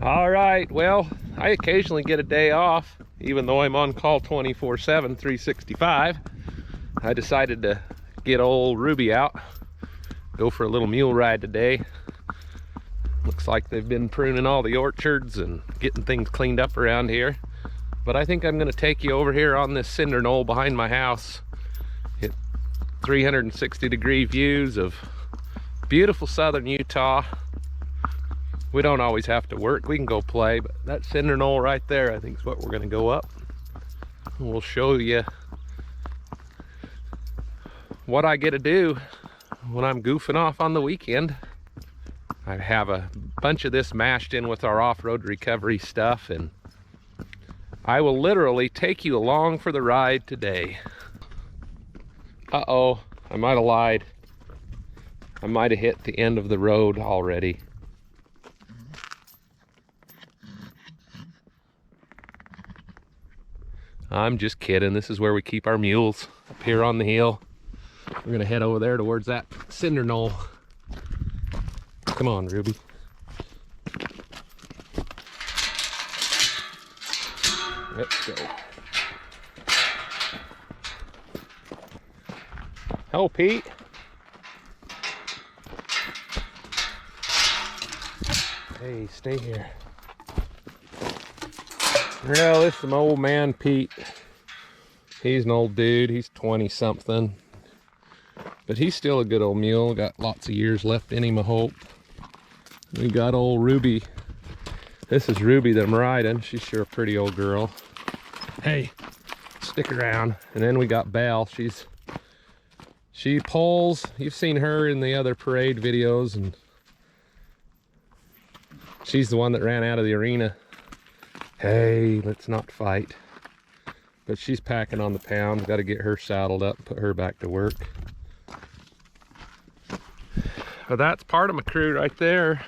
All right, well, I occasionally get a day off, even though I'm on call 24/7, 365. I decided to get old Ruby out, go for a little mule ride today. Looks like they've been pruning all the orchards and getting things cleaned up around here. But I think I'm gonna take you over here on this cinder knoll behind my house. Hit 360-degree views of beautiful southern Utah. We don't always have to work, we can go play, but that cinder knoll right there I think is what we're gonna go up. And we'll show you what I get to do when I'm goofing off on the weekend. I have a bunch of this mashed in with our off-road recovery stuff, and I will literally take you along for the ride today. Uh-oh, I might have lied. I might have hit the end of the road already. I'm just kidding. This is where we keep our mules, up here on the hill. We're gonna head over there towards that cinder knoll. Come on, Ruby. Let's go. Oh, Pete. Hey, stay here. Well, this is my old man Pete. He's an old dude. He's 20-something. But he's still a good old mule. Got lots of years left in him, I hope. We got old Ruby. This is Ruby that I'm riding. She's sure a pretty old girl. Hey, stick around. And then we got Belle. She pulls. You've seen her in the other parade videos, and she's the one that ran out of the arena. Hey, let's not fight. But she's packing on the pounds. Got to get her saddled up and put her back to work. But that's part of my crew right there.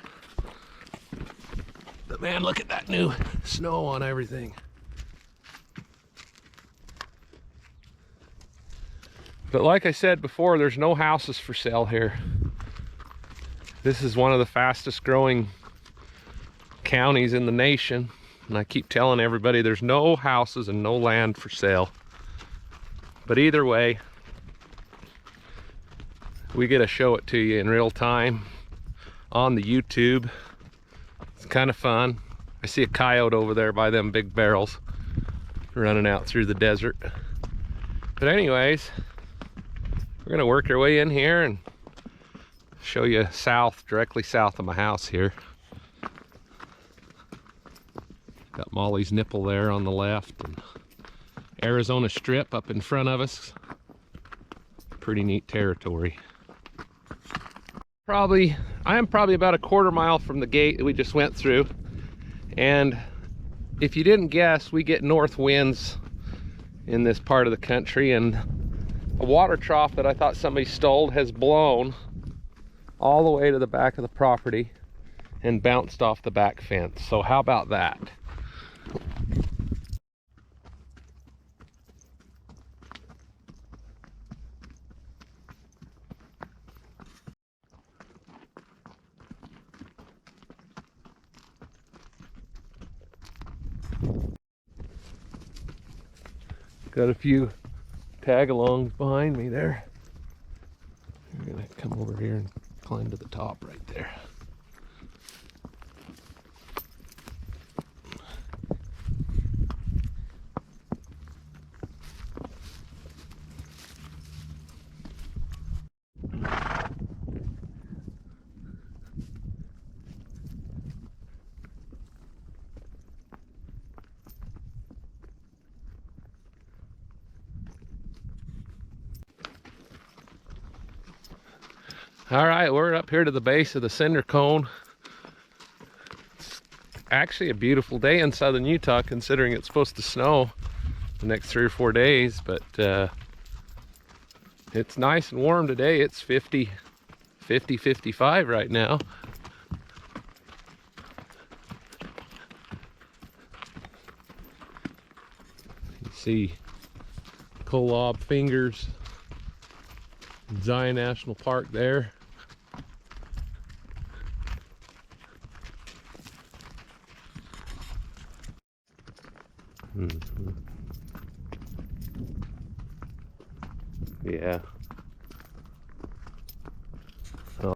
But man, look at that new snow on everything. But like I said before, there's no houses for sale here. This is one of the fastest growing counties in the nation. And I keep telling everybody there's no houses and no land for sale. But either way, we get to show it to you in real time on the YouTube. It's kind of fun. I see a coyote over there by them big barrels running out through the desert. But anyways, we're gonna work our way in here and show you south, directly south of my house here. Got Molly's Nipple there on the left, and Arizona Strip up in front of us. Pretty neat territory. I am probably about a quarter mile from the gate that we just went through. And if you didn't guess, we get north winds in this part of the country, and a water trough that I thought somebody stole has blown all the way to the back of the property and bounced off the back fence. So how about that? Got a few tag-alongs behind me there. I'm gonna come over here and climb to the top right there. All right, we're up here to the base of the cinder cone. It's actually a beautiful day in southern Utah, considering it's supposed to snow the next 3 or 4 days, but it's nice and warm today. It's 55 right now. You see Kolob Fingers, Zion National Park there. Mm-hmm. Yeah. Oh.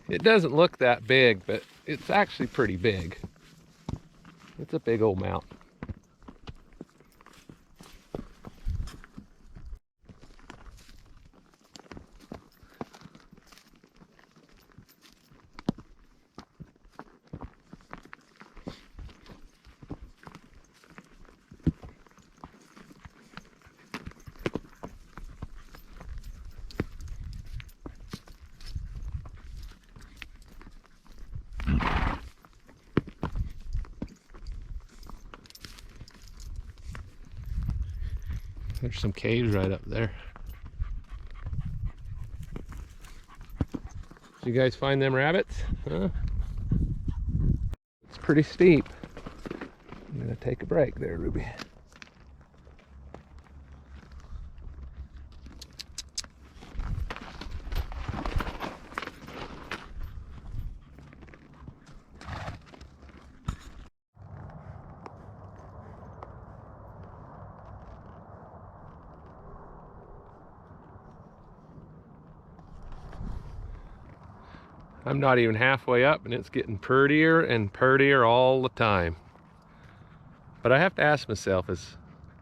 It doesn't look that big, but it's actually pretty big. It's a big old mount. There's some caves right up there. Did you guys find them rabbits? Huh? It's pretty steep. I'm gonna take a break there, Ruby. I'm not even halfway up and it's getting prettier and prettier all the time. But I have to ask myself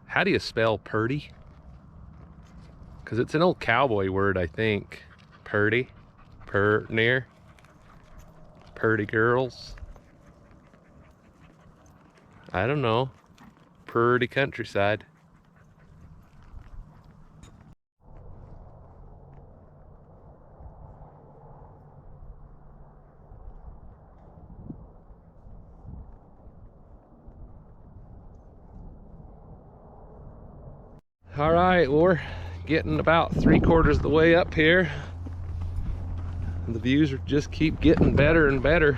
how do you spell purdy? Because it's an old cowboy word, I think. Purdy, near, purdy girls. I don't know. Purdy countryside. All right, well, we're getting about 3/4 of the way up here. And the views just keep getting better and better.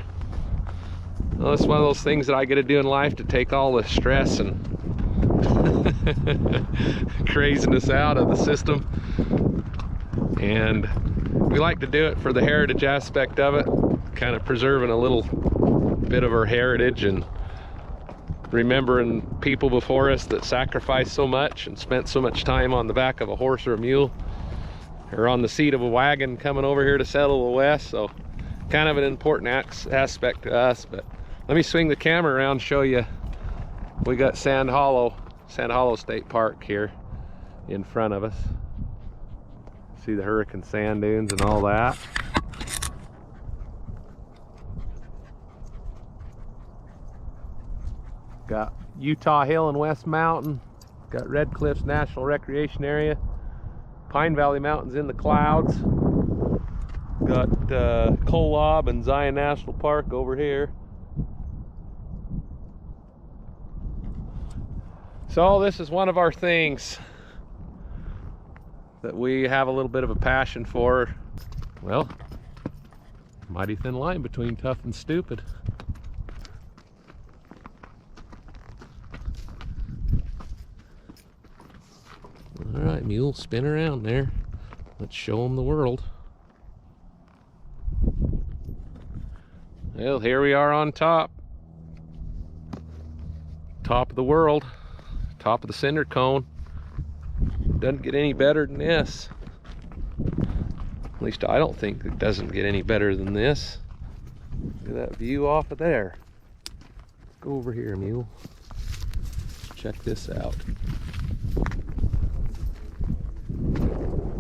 Well, it's one of those things that I get to do in life to take all the stress and craziness out of the system. And we like to do it for the heritage aspect of it, kind of preserving a little bit of our heritage and remembering people before us that sacrificed so much and spent so much time on the back of a horse or a mule or on the seat of a wagon coming over here to settle the West. So kind of an important aspect to us. But let me swing the camera around and show you. We got Sand Hollow State Park here in front of us. See the Hurricane sand dunes and all that. Got Utah Hill and West Mountain. Got Red Cliffs National Recreation Area. Pine Valley Mountains in the clouds. Got Kolob and Zion National Park over here. So this is one of our things that we have a little bit of a passion for. Well, mighty thin line between tough and stupid. All right, mule, spin around there. Let's show them the world. Well, here we are on top. Top of the world. Top of the cinder cone. Doesn't get any better than this. At least I don't think it doesn't get any better than this. Look at that view off of there. Let's go over here, mule. Check this out.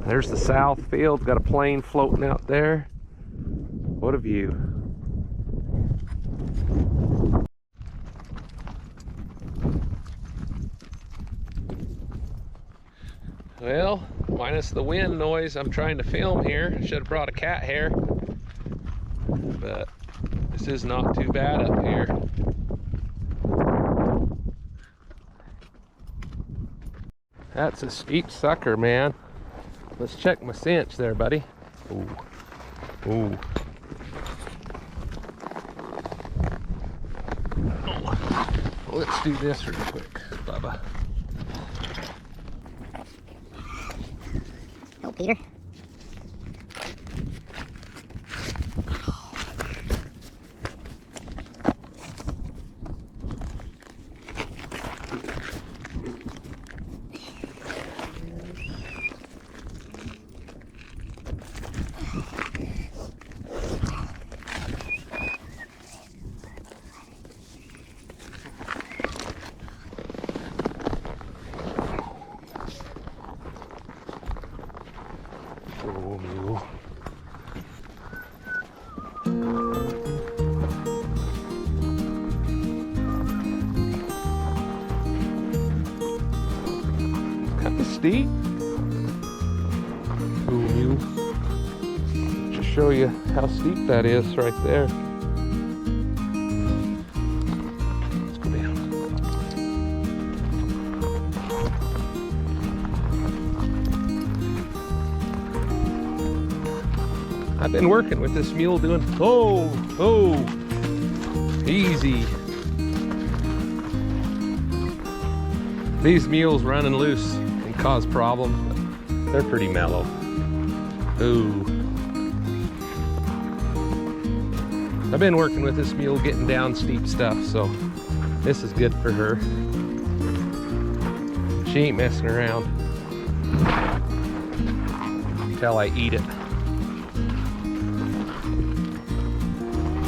There's the south field, got a plane floating out there. What a view. Well, minus the wind noise, I'm trying to film here. Should have brought a cat hair, but this is not too bad up here. That's a steep sucker, man. Let's check my cinch there, buddy. Ooh. Ooh. Oh. Let's do this real quick, Bubba. Oh, Peter. steep. Ooh, mule. Just show you how steep that is right there. Let's go down. I've been working with this mule doing, easy. These mules running loose can cause problems, but they're pretty mellow. Ooh. I've been working with this mule getting down steep stuff, so this is good for her. She ain't messing around until I eat it.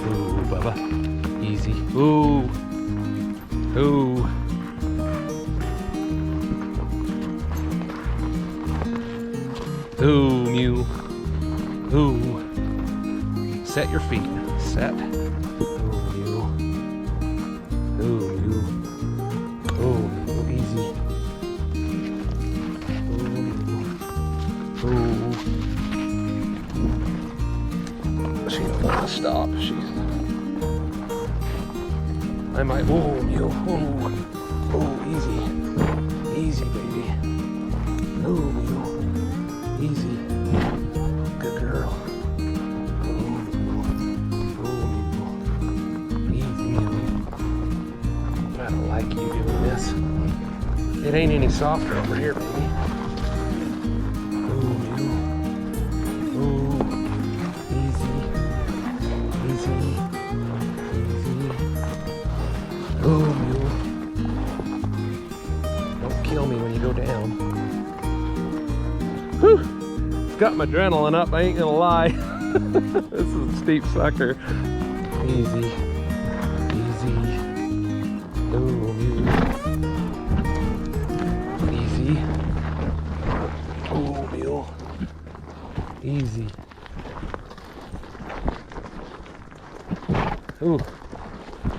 Ooh, Bubba. Easy. Ooh. Ooh. Ooh, mule. Ooh. Set your feet. Set. Ooh, mule. Ooh, mule. Ooh, mule. Easy. Ooh, mule. Ooh. She don't want to stop. I might. Ooh, mule. Ooh. Ooh, easy. Easy, baby. Ooh, mule. Easy. Good girl. Easy, mule. I don't like you doing this. It ain't any softer over here, baby. Ooh, mule. Ooh. Easy. Easy. Easy. Ooh, mule. Don't kill me when you go down. Whew. Got my adrenaline up, I ain't gonna lie. This is a steep sucker. Easy. Easy. Ooh, mule. Easy. Ooh, mule. Easy. Ooh.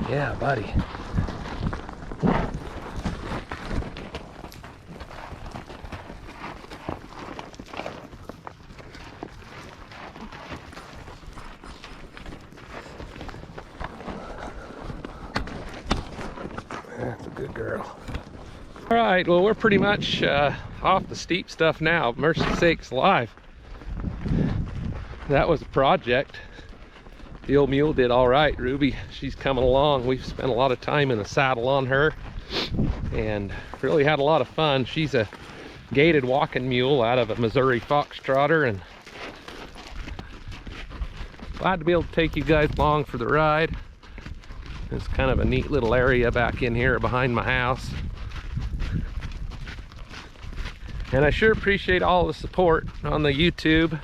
Yeah, buddy. That's a good girl. All right, well, we're pretty much off the steep stuff now. Mercy sakes alive. That was a project. The old mule did all right. Ruby, she's coming along. We've spent a lot of time in the saddle on her and really had a lot of fun. She's a gated walking mule out of a Missouri Foxtrotter, and glad to be able to take you guys along for the ride. It's kind of a neat little area back in here behind my house. And I sure appreciate all the support on the YouTube.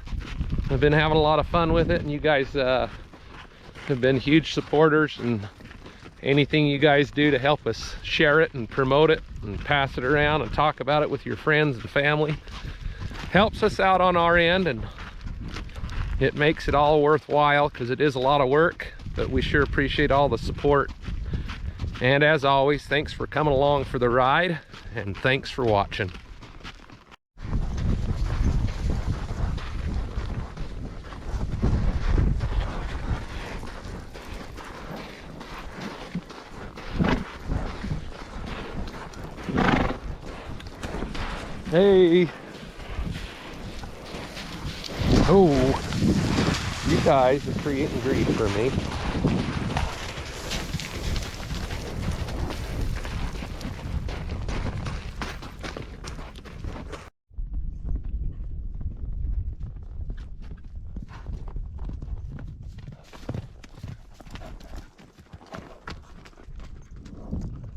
I've been having a lot of fun with it, and you guys have been huge supporters, and anything you guys do to help us share it and promote it and pass it around and talk about it with your friends and family helps us out on our end, and it makes it all worthwhile because it is a lot of work, but we sure appreciate all the support. And as always, thanks for coming along for the ride, and thanks for watching. Hey. Oh, you guys are creating grief for me.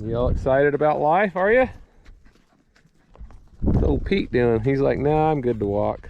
You all excited about life, are you? What's old Pete doing? He's like, nah, I'm good to walk.